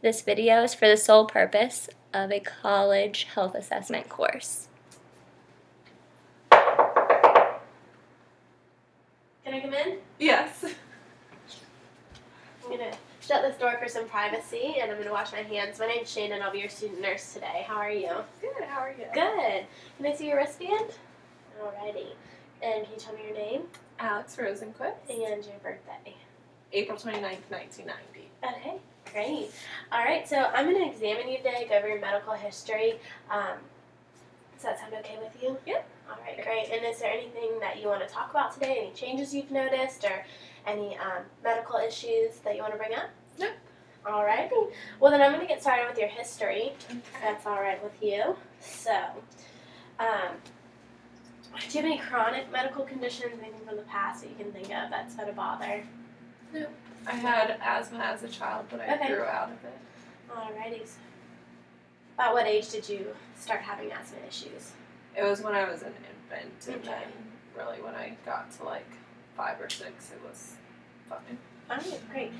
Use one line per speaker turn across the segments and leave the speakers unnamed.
This video is for the sole purpose of a college health assessment course.
Can I come in?
Yes.
I'm going to shut this door for some privacy, and I'm going to wash my hands. My name's Shane, and I'll be your student nurse today. How are you?
Good. How are you?
Good. Can I see your wristband? Alrighty. And can you tell me your name?
Alex Rosenquist.
And your birthday.
April 29th, 1990.
Okay, great. Alright, so I'm going to examine you today, go over your medical history. Does that sound okay with you?
Yep.
Alright, great. And is there anything that you want to talk about today? Any changes you've noticed or any medical issues that you want to bring up?
No.
Alrighty. Well, then I'm going to get started with your history. If that's alright with you. So, do you have any chronic medical conditions, anything from the past that you can think of that's been a bother?
No. I had asthma as a child, but I grew out of it.
Alrighty. So about what age did you start having asthma issues?
It was when I was an infant, and
Okay.
then really when I got to like 5 or 6, it was fine.
Alright, great.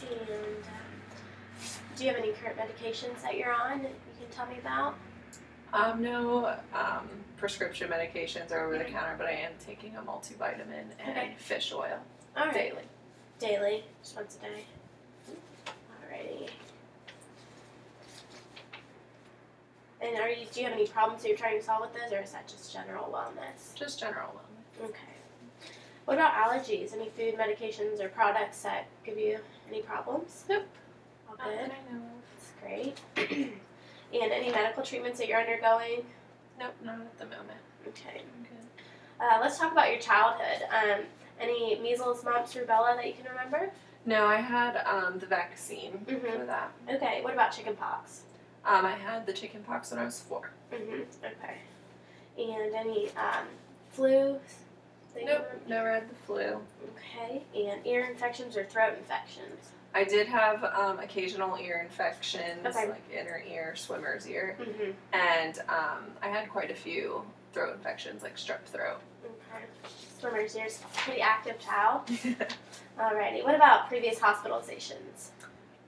And do you have any current medications that you're on that you can tell me about?
No prescription medications or over the counter, but I am taking a multivitamin and fish oil
Alright.
daily.
Daily, just once a day. Alrighty. And do you have any problems that you're trying to solve with this, or is that just general wellness?
Just general wellness.
Okay. What about allergies? Any food, medications, or products that give you any problems?
Nope.
All
Not
good.
that I know of.
That's great. And any medical treatments that you're undergoing?
Nope, not at the moment.
Okay.
I'm good.
Let's talk about your childhood. Any measles, mumps, rubella that you can remember?
No, I had the vaccine
Mhm.
for that.
Okay. What about chickenpox?
I had the chicken pox when I was 4.
Okay. And any flu? that you
Nope,
remember?
never had the flu.
Okay. And ear infections or throat infections?
I did have occasional ear infections,
Okay.
like inner ear, swimmer's ear,
Mm-hmm.
and I had quite a few throat infections, like strep throat.
Okay. Swimmer's ears. Pretty active child. Alrighty. What about previous hospitalizations?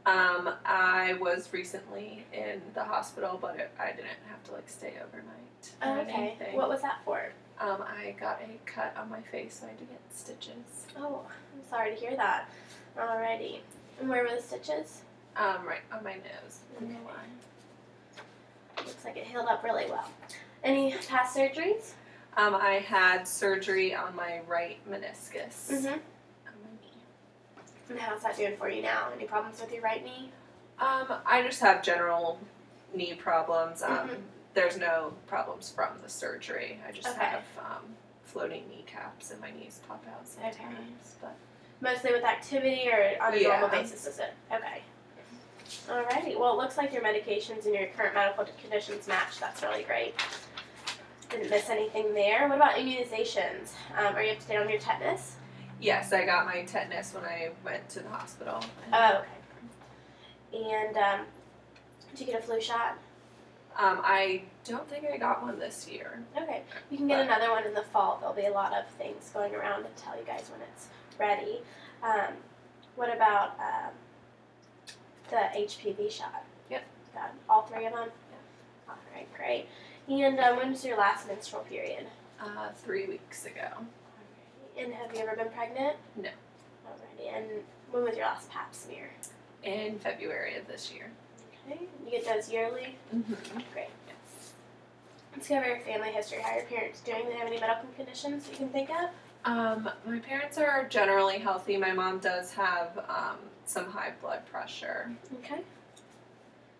I was recently in the hospital, but I didn't have to like stay overnight.
Oh,
or
okay.
anything.
What was that for?
I got a cut on my face, so I had to get stitches.
Oh, I'm sorry to hear that. Alrighty. And where were the stitches?
Right on my nose. On the
Okay.
line.
Looks like it healed up really well. Any past surgeries?
I had surgery on my right meniscus.
Mm-hmm.
On my knee.
And how's that doing for you now? Any problems with your right knee?
I just have general knee problems.
Mhm.
There's no problems from the surgery. I just
Okay.
have floating kneecaps and my knees pop out sometimes.
Okay.
But
Mostly with activity or on a
Yeah.
normal basis, is it? Okay. Alrighty. Well, it looks like your medications and your current medical conditions match. That's really great. Didn't miss anything there. What about immunizations? Are you up to date on your tetanus?
yes, I got my tetanus when I went to the hospital.
Oh, okay. And did you get a flu shot?
I don't think I got one this year.
Okay. You can get another one in the fall. There'll be a lot of things going around to tell you guys when it's ready. What about the HPV shot?
Yep.
Got all 3 of them?
Yeah.
All right, great. And when was your last menstrual period?
3 weeks ago.
And have you ever been pregnant?
No.
Alrighty. And when was your last pap smear?
In February of this year.
Okay. You get those yearly?
Mm-hmm.
Great.
Yes.
Let's go over your family history. How are your parents doing? Do they have any medical conditions you can think of?
My parents are generally healthy. My mom does have some high blood pressure.
Okay.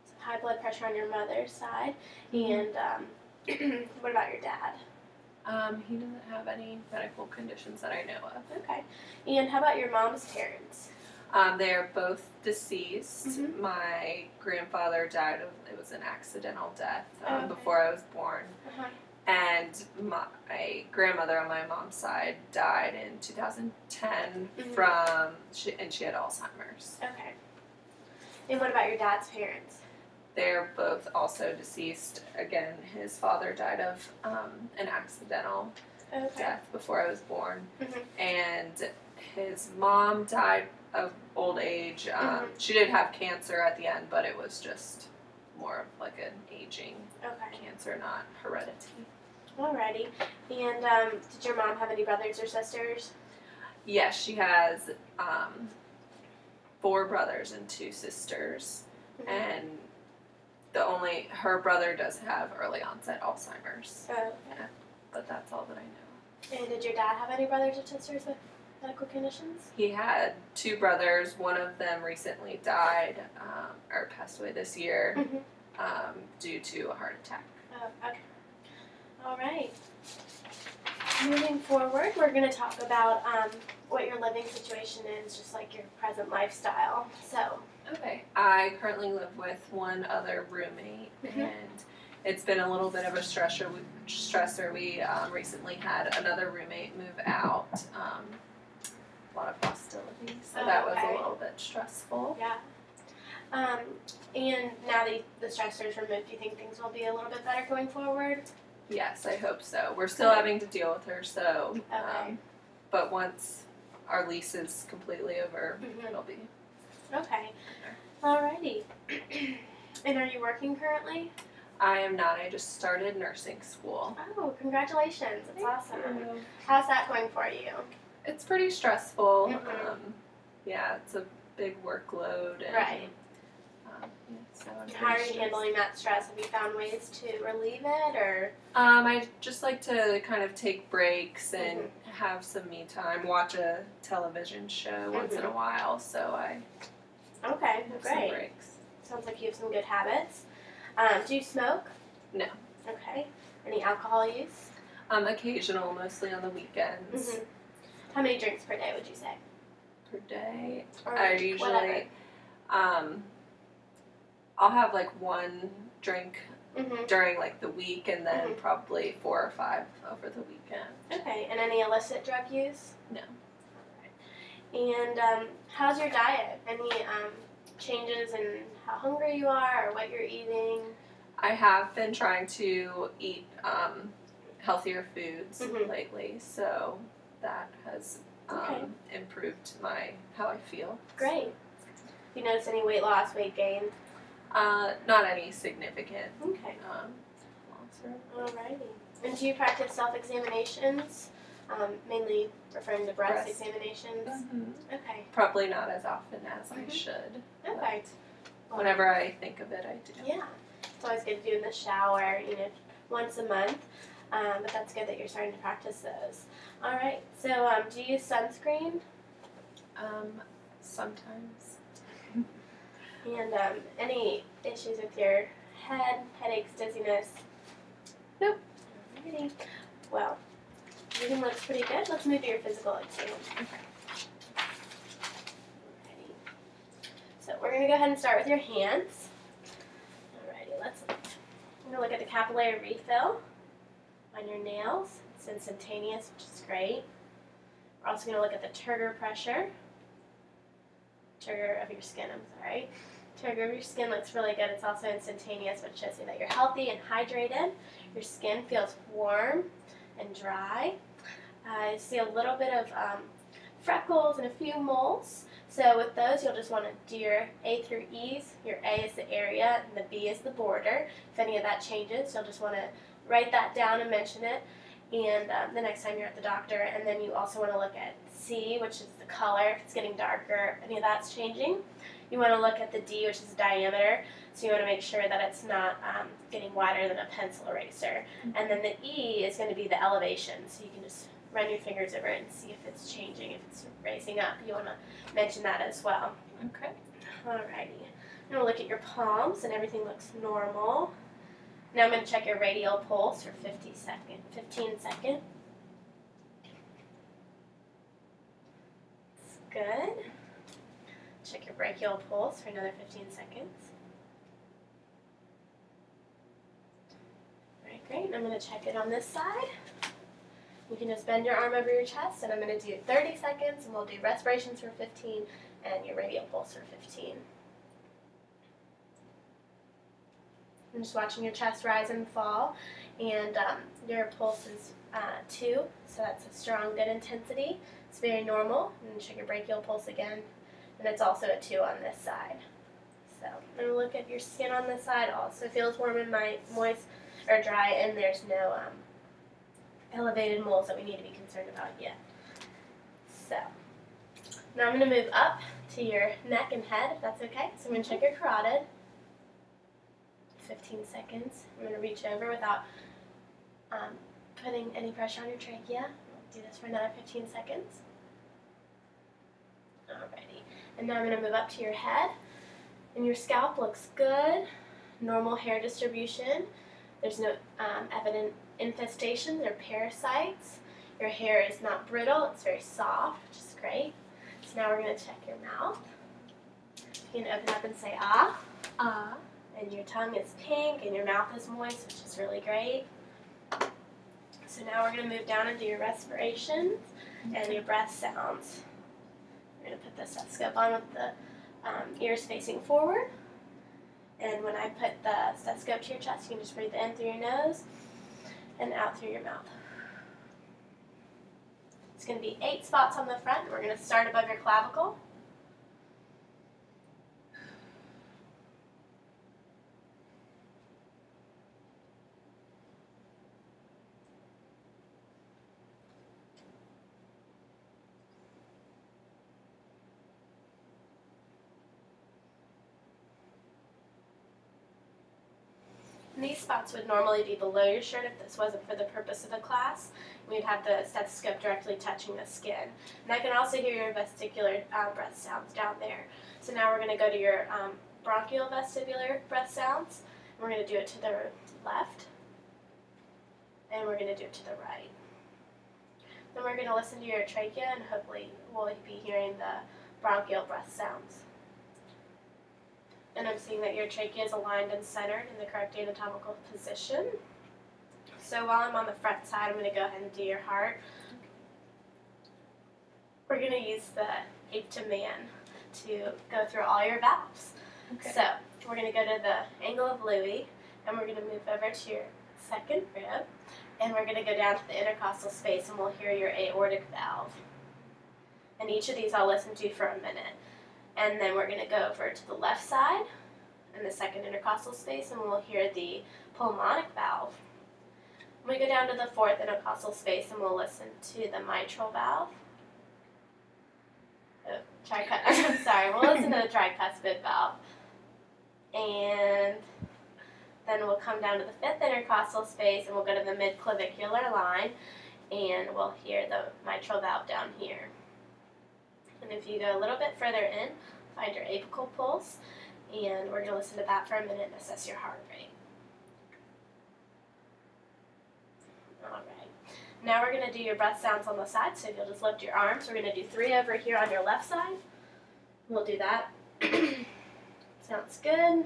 So high blood pressure on your mother's side.
Mhm.
And what about your dad?
He doesn't have any medical conditions that I know of.
Okay. And how about your mom's parents?
They are both deceased.
Mhm.
My grandfather died of, it was an accidental death
Okay.
before I was born.
Uh-huh.
And my grandmother on my mom's side died in 2010
Mhm.
and she had Alzheimer's.
Okay. And what about your dad's parents?
They're both also deceased. Again, his father died of an accidental
Okay.
death before I was born.
Mhm.
And his mom died of old age. She did have cancer at the end, but it was just more of like an aging cancer, not heredity.
Alrighty. And did your mom have any brothers or sisters?
Yes, she has 4 brothers and 2 sisters, and her brother does have early onset Alzheimer's.
Oh, okay.
Yeah, but that's all that I know.
And did your dad have any brothers or sisters with medical conditions?
He had 2 brothers. One of them recently died, or passed away this year, due to a heart attack.
Oh, okay. All right. Moving forward, we're going to talk about what your living situation is, just like your present lifestyle. So.
Okay. I currently live with one other roommate, and it's been a little bit of a stressor. We recently had another roommate move out. A lot of hostility, so that was a little bit stressful.
Yeah. And now that the stressors removed, do you think things will be a little bit better going forward?
Yes, I hope so. We're still having to deal with her, so. But once our lease is completely over, it'll be.
Okay. Alrighty. And are you working currently?
I am not. I just started nursing school.
Oh, congratulations. That's awesome. How's that going for you?
It's pretty stressful. Yeah, it's a big workload. And,
right.
So
how are you handling that stress? Have you found ways to relieve it, or?
I just like to kind of take breaks and have some me time, watch a television show once in a while, so I
Okay,
have
great.
some breaks.
Sounds like you have some good habits. Do you smoke?
No.
Okay. Any alcohol use?
Occasional, mostly on the weekends.
How many drinks per day would you say?
Per day?
Or
I usually, I'll have like 1 drink during like the week, and then probably 4 or 5 over the weekend.
Okay, and any illicit drug use?
No.
And how's your diet? Any changes in how hungry you are or what you're eating?
I have been trying to eat healthier foods lately, so that has improved how I feel.
Great. You notice any weight loss, weight gain?
Not any significant.
Okay.
Loss.
Alrighty. And do you practice self-examinations? Mainly referring to breast examinations? Okay.
Probably not as often as I should.
Okay.
Whenever I think of it, I do.
Yeah. It's always good to do in the shower, once a month. But that's good that you're starting to practice those. Alright, so do you use sunscreen?
Sometimes.
And any issues with your head, headaches, dizziness?
Nope.
Alrighty. Well, everything looks pretty good. Let's move to your physical exam. Alrighty. So we're going to go ahead and start with your hands. Alrighty, I'm going to look at the capillary refill on your nails. It's instantaneous, which is great. We're also going to look at the turgor pressure. Turgor of your skin, I'm sorry. Turgor of your skin looks really good. It's also instantaneous, which shows you that you're healthy and hydrated. Your skin feels warm and dry. I see a little bit of freckles and a few moles. So with those, you'll just want to do your A through E's. Your A is the area, and the B is the border. If any of that changes, you'll just want to write that down and mention it. And the next time you're at the doctor, and then you also want to look at C, which is the color, if it's getting darker, if any of that's changing. You want to look at the D, which is the diameter, so you want to make sure that it's not getting wider than a pencil eraser. And then the E is going to be the elevation, so you can just run your fingers over it and see if it's changing, if it's raising up. You want to mention that as well.
Okay.
Alrighty. I'm going to look at your palms, and everything looks normal. Now I'm going to check your radial pulse for 15 seconds. It's good. Check your brachial pulse for another 15 seconds. Alright, great. And I'm going to check it on this side. You can just bend your arm over your chest, and I'm going to do 30 seconds, and we'll do respirations for 15 and your radial pulse for 15. I'm just watching your chest rise and fall, and your pulse is 2, so that's a strong, good intensity. It's very normal. And check your brachial pulse again. And it's also a 2 on this side. So I'm going to look at your skin on this side. Also feels warm and moist or dry, and there's no elevated moles that we need to be concerned about yet. So now I'm going to move up to your neck and head, if that's okay. So I'm going to check your carotid. 15 seconds. I'm going to reach over without putting any pressure on your trachea. We'll do this for another 15 seconds. Alrighty. And now I'm going to move up to your head. And your scalp looks good. Normal hair distribution. There's no evident infestations or parasites. Your hair is not brittle. It's very soft, which is great. So now we're going to check your mouth. You can open up and say ah.
Ah.
And your tongue is pink and your mouth is moist, which is really great. So now we're going to move down into your respirations and your breath sounds. We're going to put the stethoscope on with the ears facing forward. And when I put the stethoscope to your chest, you can just breathe in through your nose and out through your mouth. It's going to be 8 spots on the front. We're going to start above your clavicle. And these spots would normally be below your shirt if this wasn't for the purpose of the class. We'd have the stethoscope directly touching the skin. And I can also hear your vestibular breath sounds down there. So now we're going to go to your bronchial vestibular breath sounds. And we're going to do it to the left. And we're going to do it to the right. Then we're going to listen to your trachea, and hopefully we'll be hearing the bronchial breath sounds. And I'm seeing that your trachea is aligned and centered in the correct anatomical position. So while I'm on the front side, I'm going to go ahead and do your heart. We're going to use the abdomen to go through all your valves.
Okay.
So we're going to go to the angle of Louis, and we're going to move over to your second rib, and we're going to go down to the intercostal space, and we'll hear your aortic valve. And each of these I'll listen to for a minute. And then we're going to go over to the left side in the second intercostal space, and we'll hear the pulmonic valve. We go down to the fourth intercostal space, and we'll listen to the mitral valve. I'm sorry, we'll listen to the tricuspid valve. And then we'll come down to the fifth intercostal space, and we'll go to the midclavicular line, and we'll hear the mitral valve down here. And if you go a little bit further in, find your apical pulse, and we're going to listen to that for a minute and assess your heart rate. Alright. Now we're going to do your breath sounds on the side, so if you'll just lift your arms, we're going to do 3 over here on your left side. We'll do that. Sounds good.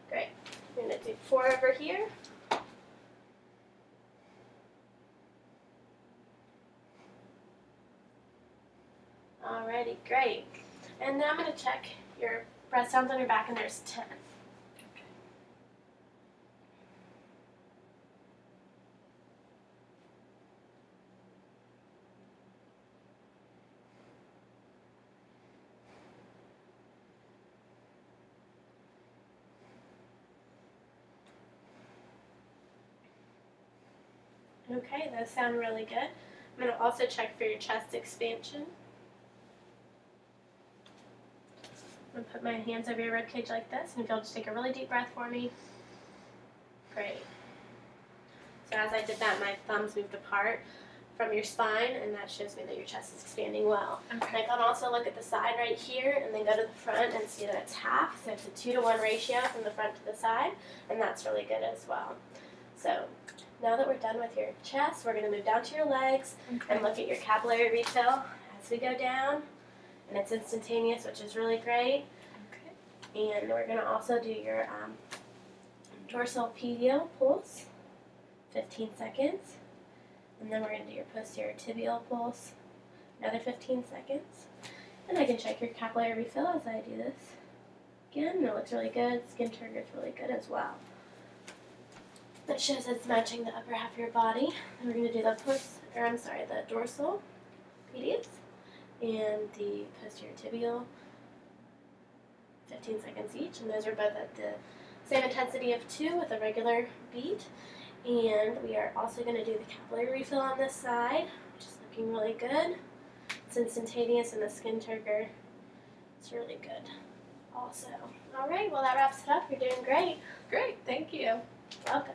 Great. We're going to do 4 over here. Alrighty, great. And now I'm going to check your breath sounds on your back, and there's 10. Okay, those sound really good. I'm going to also check for your chest expansion. I'm going to put my hands over your ribcage like this, and if you'll just take a really deep breath for me. Great. So as I did that, my thumbs moved apart from your spine, and that shows me that your chest is expanding well.
Okay.
I can also look at the side right here, and then go to the front and see that it's half, so it's a 2-to-1 ratio from the front to the side, and that's really good as well. So now that we're done with your chest, we're going to move down to your legs and look at your capillary refill as we go down. And it's instantaneous, which is really great.
Okay.
And we're going to also do your dorsal pedial pulse, 15 seconds. And then we're going to do your posterior tibial pulse, another 15 seconds. And I can check your capillary refill as I do this. Again, it looks really good. Skin turgor is really good as well. that shows it's matching the upper half of your body. And we're going to do the dorsal medius and the posterior tibial, 15 seconds each, and those are both at the same intensity of 2 with a regular beat. And we are also going to do the capillary refill on this side, which is looking really good. It's instantaneous and the skin turgor is really good also. All right, well that wraps it up. You're doing great.
Great, thank you.
Welcome.